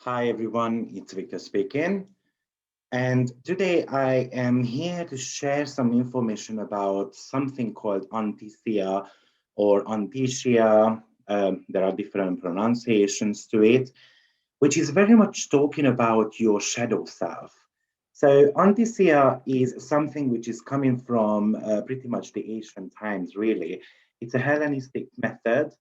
Hi everyone, it's Victor speaking. And today I am here to share some information about something called Antiscia or Antiscia. There are different pronunciations to it, which is very much talking about your shadow self. So Antiscia is something which is coming from pretty much the ancient times, really. It's a Hellenistic method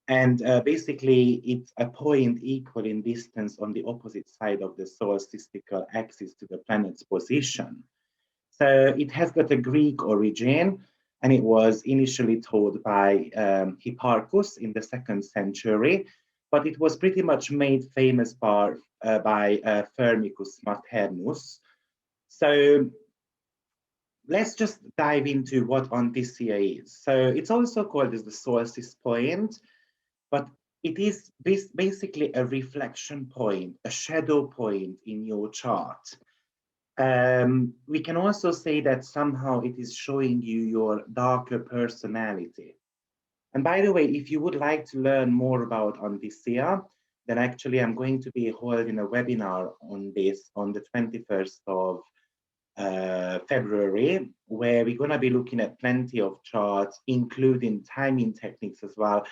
and basically, it's a point equal in distance on the opposite side of the solstical axis to the planet's position. So it has got a Greek origin, and it was initially taught by Hipparchus in the 2nd century, but it was pretty much made famous by Firmicus Maternus. So let's just dive into what Antiscia is. So it's also called as the solstice point, but it is basically a reflection point, a shadow point in your chart. We can also say that somehow it is showing you your darker personality. And by the way, if you would like to learn more about Antiscia, then actually I'm going to be holding a webinar on this on the 21st of February, where we're going to be looking at plenty of charts, including timing techniques as well,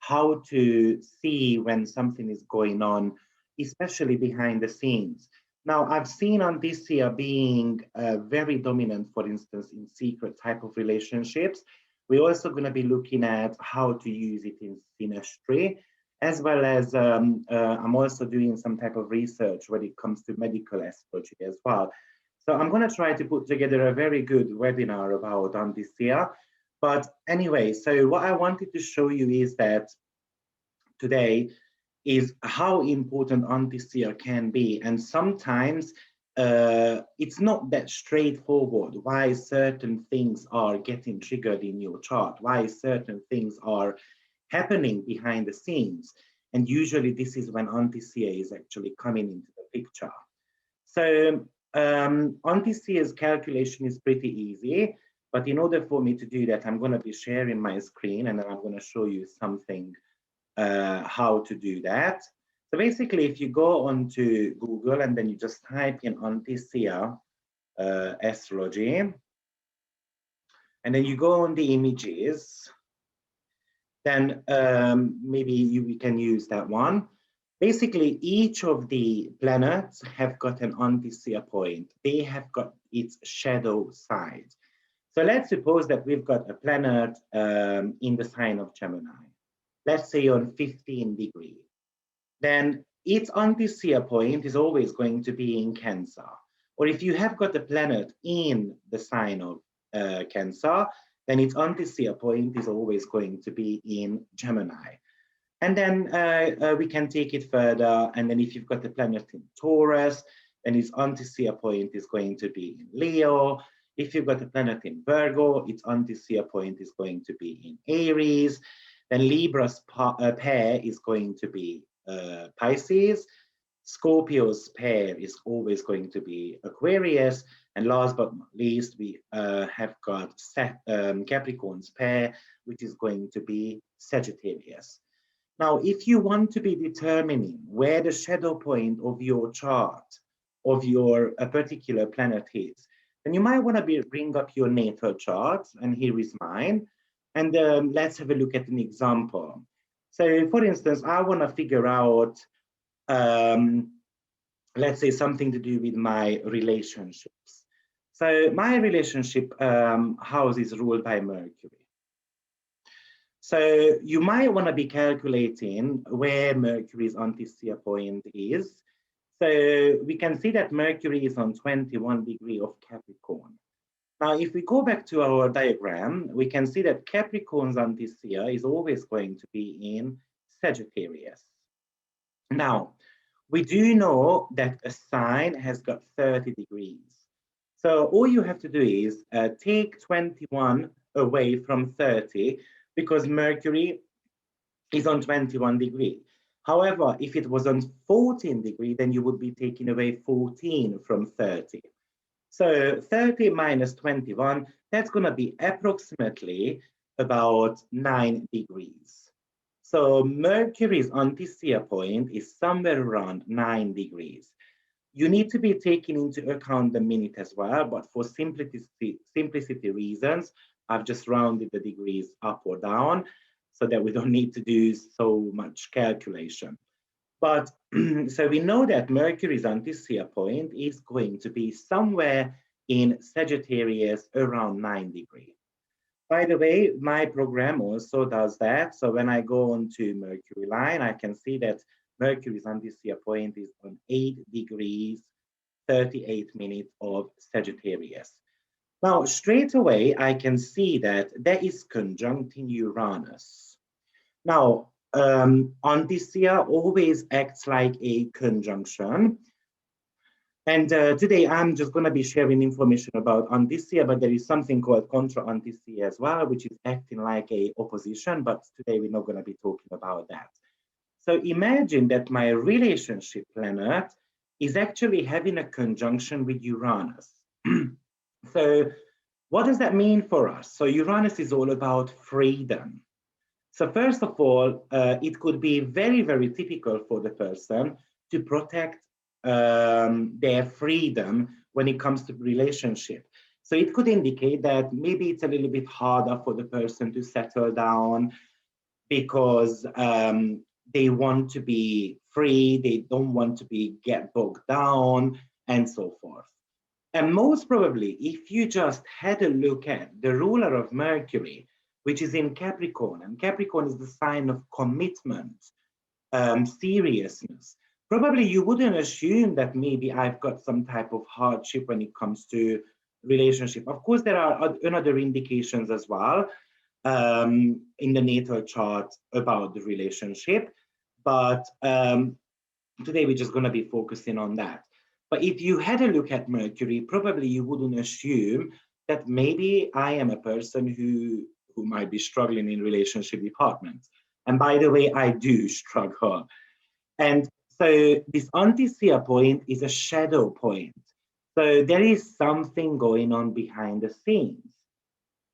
how to see when something is going on, especially behind the scenes. Now, I've seen Antiscia being very dominant, for instance, in secret type of relationships. We're also going to be looking at how to use it in synastry, as well as I'm also doing some type of research when it comes to medical astrology as well. So I'm going to try to put together a very good webinar about Antiscia. But anyway, so what I wanted to show you is that today is how important Antiscia can be. And sometimes it's not that straightforward why certain things are getting triggered in your chart, why certain things are happening behind the scenes. And usually this is when Antiscia is actually coming into the picture. So Antiscia's calculation is pretty easy, but in order for me to do that, I'm going to be sharing my screen and then I'm going to show you something how to do that. So basically, if you go onto Google and then you just type in Antiscia astrology, and then you go on the images, then maybe we can use that one. Basically, each of the planets have got an Antiscia point. They have got its shadow side. So let's suppose that we've got a planet in the sign of Gemini, let's say on 15 degrees. Then its Antiscia point is always going to be in Cancer. Or if you have got a planet in the sign of Cancer, then its Antiscia point is always going to be in Gemini. And then we can take it further. And then if you've got the planet in Taurus, then its Antiscia point is going to be in Leo. If you've got a planet in Virgo, its Antiscia point is going to be in Aries. Then Libra's pair is going to be Pisces. Scorpio's pair is always going to be Aquarius. And last but not least, we have got Capricorn's pair, which is going to be Sagittarius. Now, if you want to be determining where the shadow point of your chart of your particular planet is, then you might want to bring up your natal chart, and here is mine. And let's have a look at an example. So, for instance, I want to figure out, let's say, something to do with my relationships. So, my relationship house is ruled by Mercury. So you might want to be calculating where Mercury's Antiscia point is. So we can see that Mercury is on 21 degrees of Capricorn. Now, if we go back to our diagram, we can see that Capricorn's Antiscia is always going to be in Sagittarius. Now, we do know that a sign has got 30 degrees. So all you have to do is take 21 away from 30, because Mercury is on 21 degrees. However, if it was on 14 degrees, then you would be taking away 14 from 30. So 30 minus 21, that's going to be approximately about 9 degrees. So Mercury's Antiscia point is somewhere around 9 degrees. You need to be taking into account the minute as well, but for simplicity reasons, I've just rounded the degrees up or down so that we don't need to do so much calculation. But so we know that Mercury's Antiscia point is going to be somewhere in Sagittarius around 9 degrees. By the way, my program also does that. So when I go on to Mercury line, I can see that Mercury's Antiscia point is on 8 degrees, 38 minutes of Sagittarius. Now, straight away, I can see that there is conjuncting Uranus. Now, Antiscia always acts like a conjunction. And today I'm just going to be sharing information about Antiscia, but there is something called contra Antiscia as well, which is acting like a opposition, but today we're not going to be talking about that. So imagine that my relationship planet is actually having a conjunction with Uranus. So what does that mean for us? So Uranus is all about freedom. So first of all, it could be very, very typical for the person to protect their freedom when it comes to relationship. So it could indicate that maybe it's a little bit harder for the person to settle down because they want to be free, they don't want to get bogged down, and so forth. And most probably, if you just had a look at the ruler of Mercury, which is in Capricorn, and Capricorn is the sign of commitment, seriousness, probably you wouldn't assume that maybe I've got some type of hardship when it comes to relationship. Of course, there are other indications as well in the natal chart about the relationship, but today we're just going to be focusing on that. But if you had a look at Mercury, probably you wouldn't assume that maybe I am a person who might be struggling in relationship departments. And by the way, I do struggle. And so this Antiscia point is a shadow point. So there is something going on behind the scenes.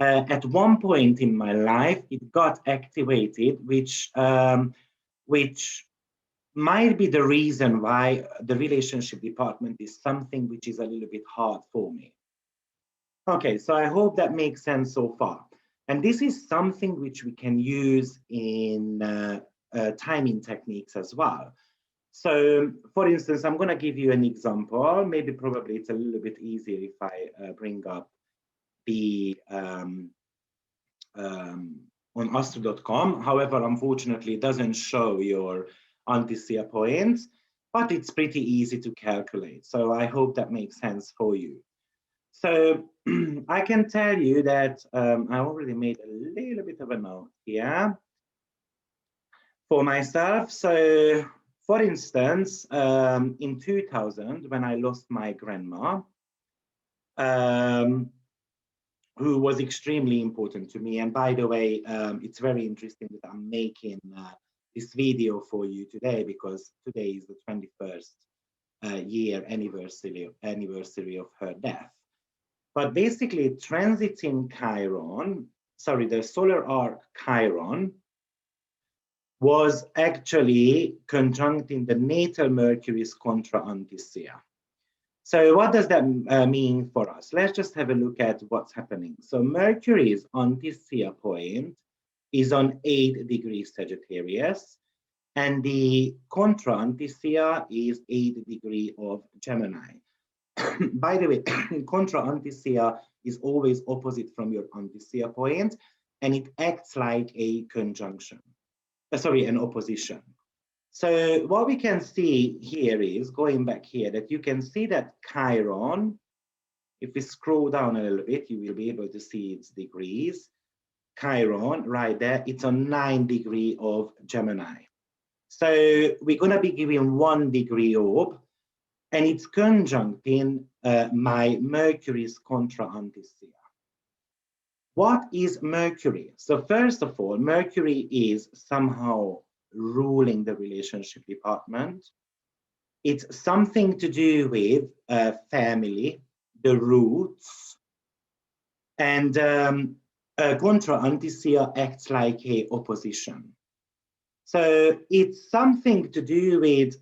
At one point in my life, it got activated, which might be the reason why the relationship department is something which is a little bit hard for me. Okay, so I hope that makes sense so far. And this is something which we can use in timing techniques as well. So, for instance, I'm going to give you an example. Maybe probably it's a little bit easier if I bring up the on Astro.com. However, unfortunately, it doesn't show your Antiscia points, but it's pretty easy to calculate. So I hope that makes sense for you. So I can tell you that I already made a little bit of a note here for myself. So for instance, in 2000, when I lost my grandma, who was extremely important to me. And by the way, it's very interesting that I'm making this video for you today because today is the 21st year anniversary of her death. But basically, transiting Chiron, sorry, the solar arc Chiron was actually conjuncting the natal Mercury's contra Antiscia. So what does that mean for us? Let's just have a look at what's happening. So Mercury's Antiscia point is on 8 degrees Sagittarius, and the contra Antiscia is 8 degrees of Gemini. By the way, contra Antiscia is always opposite from your Antiscia point, and it acts like a conjunction, an opposition. So what we can see here is, going back here, that you can see that Chiron, if we scroll down a little bit, you will be able to see its degrees. Chiron, right there, it's on 9 degrees of Gemini. So we're going to be giving 1 degree orb, and it's conjuncting my Mercury's contra Antiscia. What is Mercury? So first of all, Mercury is somehow ruling the relationship department. It's something to do with family, the roots, and contra Antiscia acts like a opposition. So it's something to do with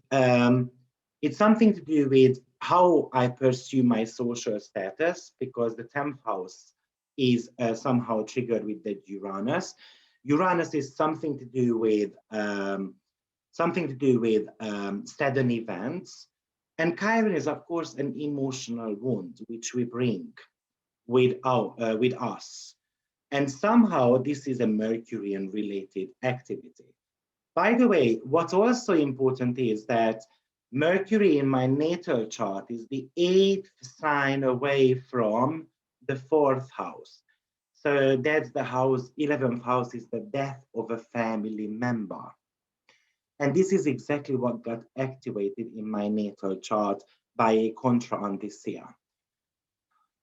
how I pursue my social status, because the 10th house is somehow triggered with the Uranus. Uranus is something to do with sudden events, and Chiron is, of course, an emotional wound which we bring with us, and somehow this is a Mercurian related activity. By the way, what's also important is that Mercury in my natal chart is the 8th sign away from the 4th house. So that's the house, 11th house is the death of a family member. And this is exactly what got activated in my natal chart by a contra Antiscia.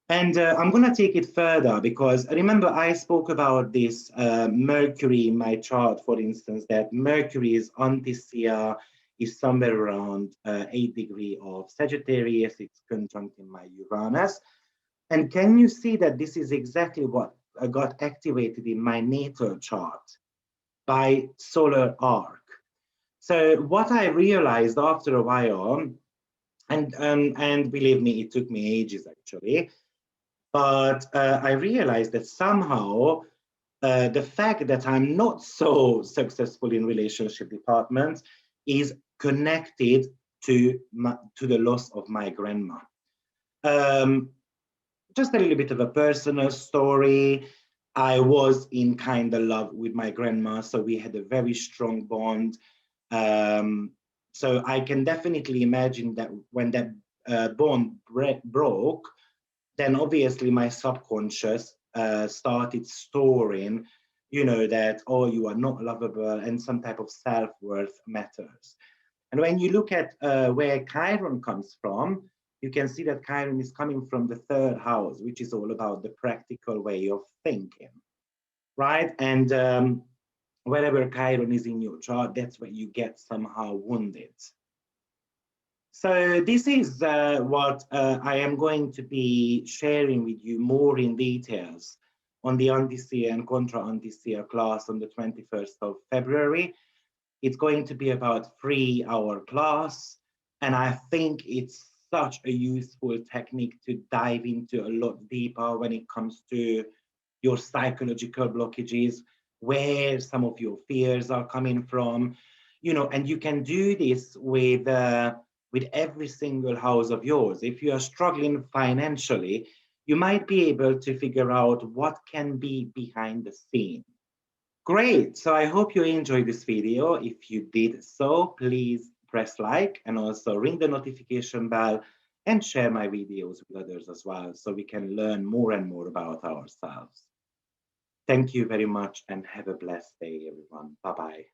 And I'm going to take it further, because remember I spoke about this Mercury in my chart, for instance, that Mercury's Antiscia is somewhere around 8 degrees of Sagittarius. It's conjunct in my Uranus. And can you see that this is exactly what got activated in my natal chart by solar arc? So what I realized after a while, and believe me, it took me ages actually, but I realized that somehow the fact that I'm not so successful in relationship departments is connected to the loss of my grandma. Just a little bit of a personal story. I was in kind of love with my grandma, so we had a very strong bond. So I can definitely imagine that when that bond broke, then obviously my subconscious started storing, that, oh, you are not lovable, and some type of self-worth matters. And when you look at where Chiron comes from, you can see that Chiron is coming from the 3rd house, which is all about the practical way of thinking, right? And wherever Chiron is in your chart, that's where you get somehow wounded. So this is what I am going to be sharing with you more in details on the Antiscia and contra Antiscia class on the 21st of February. It's going to be about 3-hour class, and I think it's such a useful technique to dive into a lot deeper when it comes to your psychological blockages, where some of your fears are coming from, and you can do this with every single house of yours. If you are struggling financially, you might be able to figure out what can be behind the scene. Great, so I hope you enjoyed this video. If you did so, please press like and also ring the notification bell and share my videos with others as well, so we can learn more and more about ourselves. Thank you very much and have a blessed day, everyone. Bye-bye.